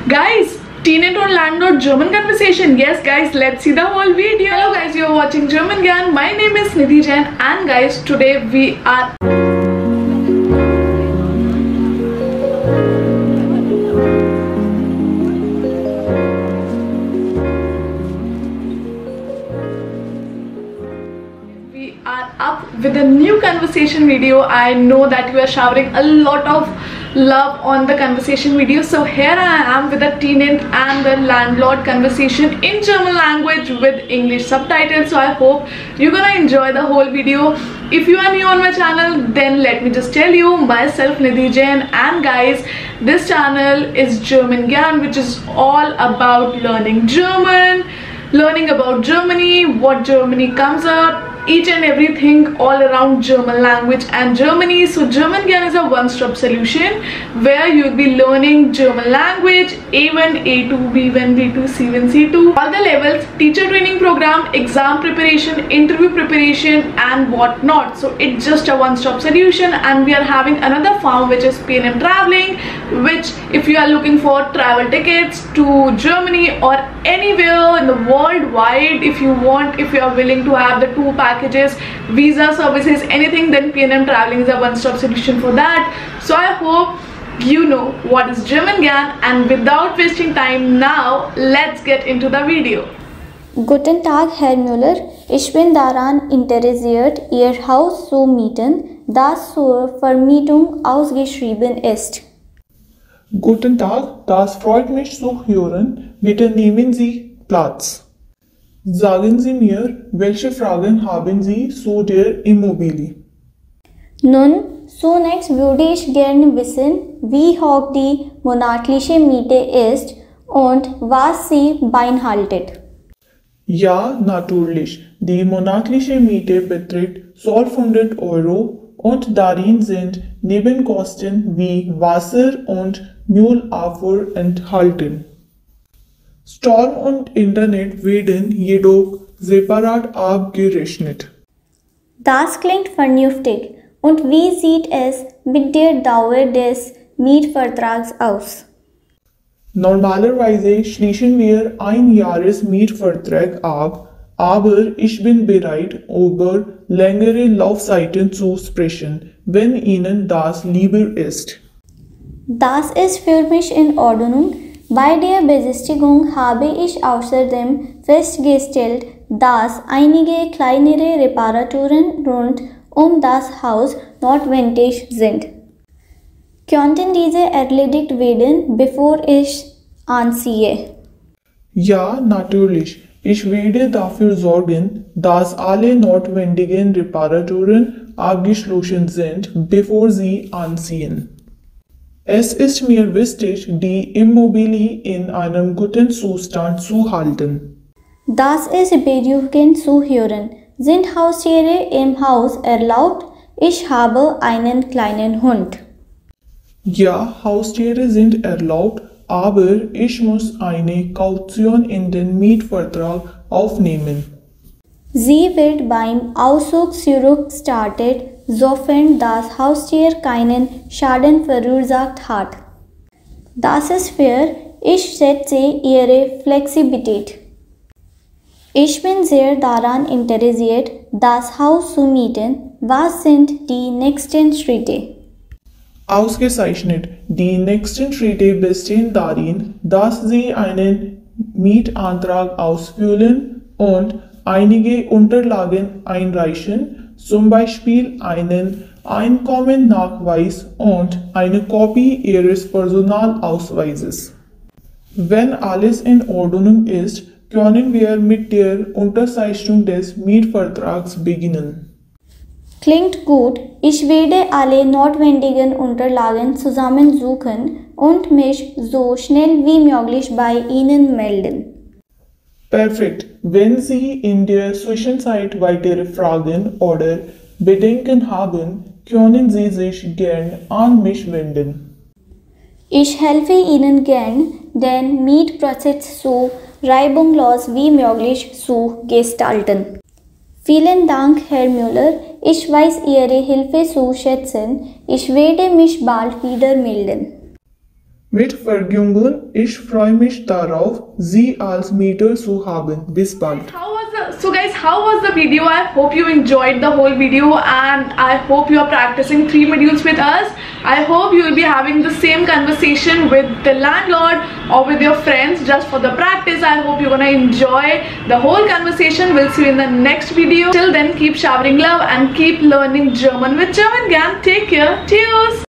Guys, Tenant or Landlord German conversation. Yes guys, let's see the whole video. Hello guys, you are watching German Gyan. My name is Nidhi Jain and guys, today we are up with a new conversation video. I know that you are showering a lot of love on the conversation video, so here I am with the tenant and the landlord conversation in German language with English subtitles. So I hope you're gonna enjoy the whole video. If you are new on my channel, then let me just tell you, myself Nidhi Jain, and guys, this channel is German Gyan, which is all about learning German, learning about Germany, what Germany comes up, each and everything all around German language and Germany. So German Gyan is a one-stop solution where you'll be learning German language, A1, A2, B1, B2, C1, C2, all the levels, teacher training program, exam preparation, interview preparation and whatnot. So it's just a one-stop solution, and we are having another farm which is P&M Traveling, which if you are looking for travel tickets to Germany or anywhere in the world wide, if you are willing to have the two packages, visa services, anything, then P&M Traveling is a one-stop solution for that. So I hope you know what is German Gyan, and without wasting time now, let's get into the video. Guten Tag, Herr Müller. Ich bin daran interessiert, Ihr Haus zu mieten, das zur Vermietung ausgeschrieben ist. Guten Tag, das freut mich zu hören. Bitte nehmen Sie Platz. Sagen Sie mir, welche Fragen haben Sie zu der Immobilie? Nun, zunächst würde ich gerne wissen, wie hoch die monatliche Miete ist und was sie beinhaltet. Ja, natürlich. Die monatliche Miete beträgt 1200 Euro und darin sind Nebenkosten wie Wasser und Müllabfuhr enthalten. Strom und Internet werden jedoch separat abgerechnet. Das klingt vernünftig. Und wie sieht es mit der Dauer des Mietvertrags aus? Normalerweise schließen wir ein Jahresmietvertrag ab, aber ich bin bereit, über längere Laufzeiten zu sprechen, wenn Ihnen das lieber ist. Das ist für mich in Ordnung. Bei der Besichtigung habe ich außerdem festgestellt, dass einige kleinere Reparaturen rund um das Haus notwendig sind. Könnten diese erledigt werden, bevor ich anziehe? Ja, natürlich. Ich werde dafür sorgen, dass alle notwendigen Reparaturen abgeschlossen sind, bevor Sie anziehen. Es ist mir wichtig, die Immobilie in einem guten Zustand zu halten. Das ist beruhigend zu hören. Sind Haustiere im Haus erlaubt? Ich habe einen kleinen Hund. Ja, Haustiere sind erlaubt, aber ich muss eine Kaution in den Mietvertrag aufnehmen. Sie wird beim Auszug zurückerstattet, sofern das Haustier keinen Schaden verursacht hat. Das ist fair. Ich schätze Ihre Flexibilität. Ich bin sehr daran interessiert, das Haus zu mieten. Was sind die nächsten Schritte? Ausgezeichnet. Die nächsten Schritte bestehen darin, dass Sie einen Mietantrag ausfüllen und einige Unterlagen einreichen, zum Beispiel einen Einkommennachweis und eine Kopie Ihres Personalausweises. Wenn alles in Ordnung ist, können wir mit der Unterzeichnung des Mietvertrags beginnen. Klingt gut. Ich werde alle notwendigen Unterlagen zusammensuchen und mich so schnell wie möglich bei Ihnen melden. Perfekt. Wenn Sie in der Zwischenzeit weitere Fragen oder Bedenken haben, können Sie sich gern an mich wenden. Ich helfe Ihnen gern, den Mietprozess so reibungslos wie möglich zu gestalten. Vielen Dank, Herr Müller. Ich weiß Ihre Hilfe zu schätzen. Ich werde mich bald wieder melden. Mit Vergnügen, ich freue mich darauf, Sie als Mieter zu haben. Bis bald. So guys, how was the video? I hope you enjoyed the whole video and I hope you are practicing 3 modules with us. I hope you will be having the same conversation with the landlord or with your friends just for the practice. I hope you're gonna enjoy the whole conversation. We'll see you in the next video. Till then, keep showering love and keep learning German with German Gyan. Take care. Cheers.